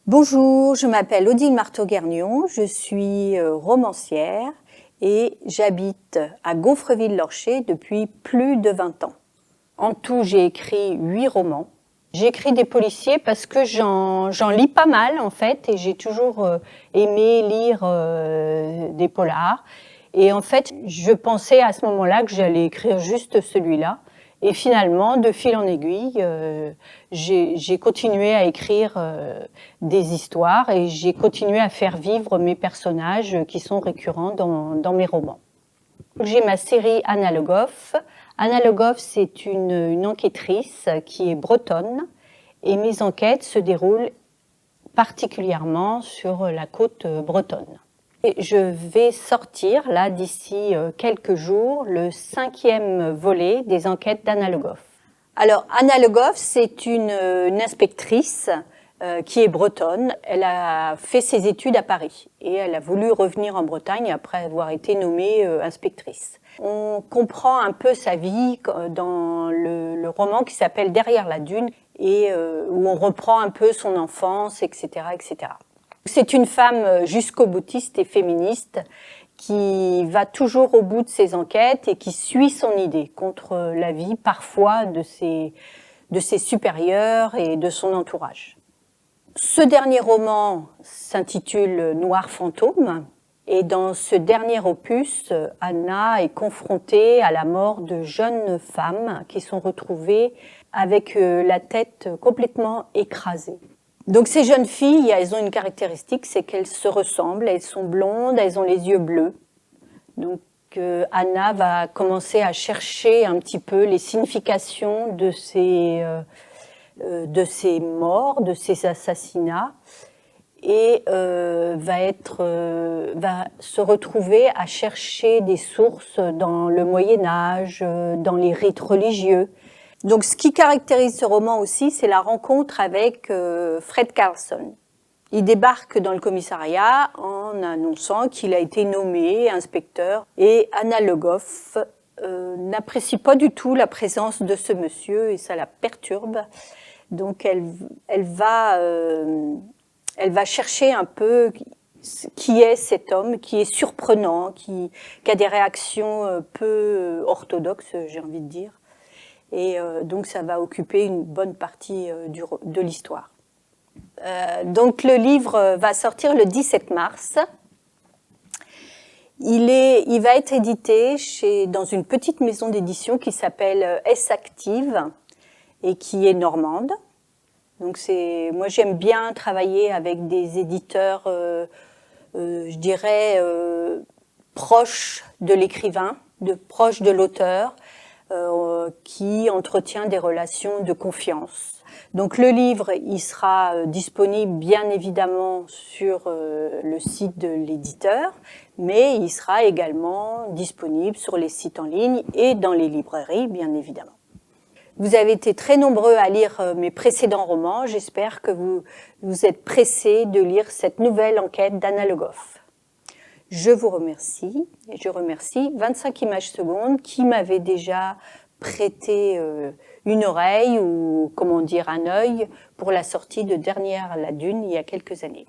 Bonjour, je m'appelle Odile Marteau-Guergnon, je suis romancière et j'habite à Gonfreville-Lorcher depuis plus de 20 ans. En tout, j'ai écrit 8 romans. J'écris des policiers parce que j'en lis pas mal en fait et j'ai toujours aimé lire des polars. Et en fait, je pensais à ce moment-là que j'allais écrire juste celui-là. Et finalement, de fil en aiguille, j'ai continué à écrire des histoires et j'ai continué à faire vivre mes personnages qui sont récurrents dans mes romans. J'ai ma série Anna Le Goff. Anna Le Goff, c'est une enquêtrice qui est bretonne et mes enquêtes se déroulent particulièrement sur la côte bretonne. Et je vais sortir, là, d'ici quelques jours, le 5e volet des enquêtes d'Anna Le Goff. Alors, Anna Le Goff, c'est une inspectrice qui est bretonne. Elle a fait ses études à Paris et elle a voulu revenir en Bretagne après avoir été nommée inspectrice. On comprend un peu sa vie dans le roman qui s'appelle Derrière la dune et où on reprend un peu son enfance, etc., etc. C'est une femme jusqu'au boutiste et féministe qui va toujours au bout de ses enquêtes et qui suit son idée contre l'avis parfois de ses supérieurs et de son entourage. Ce dernier roman s'intitule Noir fantôme et dans ce dernier opus, Anna est confrontée à la mort de jeunes femmes qui sont retrouvées avec la tête complètement écrasée. Donc ces jeunes filles, elles ont une caractéristique, c'est qu'elles se ressemblent, elles sont blondes, elles ont les yeux bleus. Donc Anna va commencer à chercher un petit peu les significations de ces morts, de ces assassinats, et va se retrouver à chercher des sources dans le Moyen-Âge, dans les rites religieux. Donc, ce qui caractérise ce roman aussi, c'est la rencontre avec Fred Carlson. Il débarque dans le commissariat en annonçant qu'il a été nommé inspecteur et Anna Le Goff n'apprécie pas du tout la présence de ce monsieur et ça la perturbe. Donc, elle va chercher un peu qui est cet homme, qui est surprenant, qui a des réactions peu orthodoxes, j'ai envie de dire. Et donc ça va occuper une bonne partie de l'histoire. Donc le livre va sortir le 17 mars. Il va être édité dans une petite maison d'édition qui s'appelle S-Active et qui est normande. Donc moi j'aime bien travailler avec des éditeurs, je dirais, proches de l'écrivain, proches de l'auteur, qui entretient des relations de confiance. Donc le livre, il sera disponible bien évidemment sur le site de l'éditeur, mais il sera également disponible sur les sites en ligne et dans les librairies, bien évidemment. Vous avez été très nombreux à lire mes précédents romans. J'espère que vous êtes pressés de lire cette nouvelle enquête d'Anna Le Goff. Je vous remercie et je remercie 25 images secondes qui m'avaient déjà prêté une oreille ou comment dire un œil pour la sortie de Derrière la dune il y a quelques années.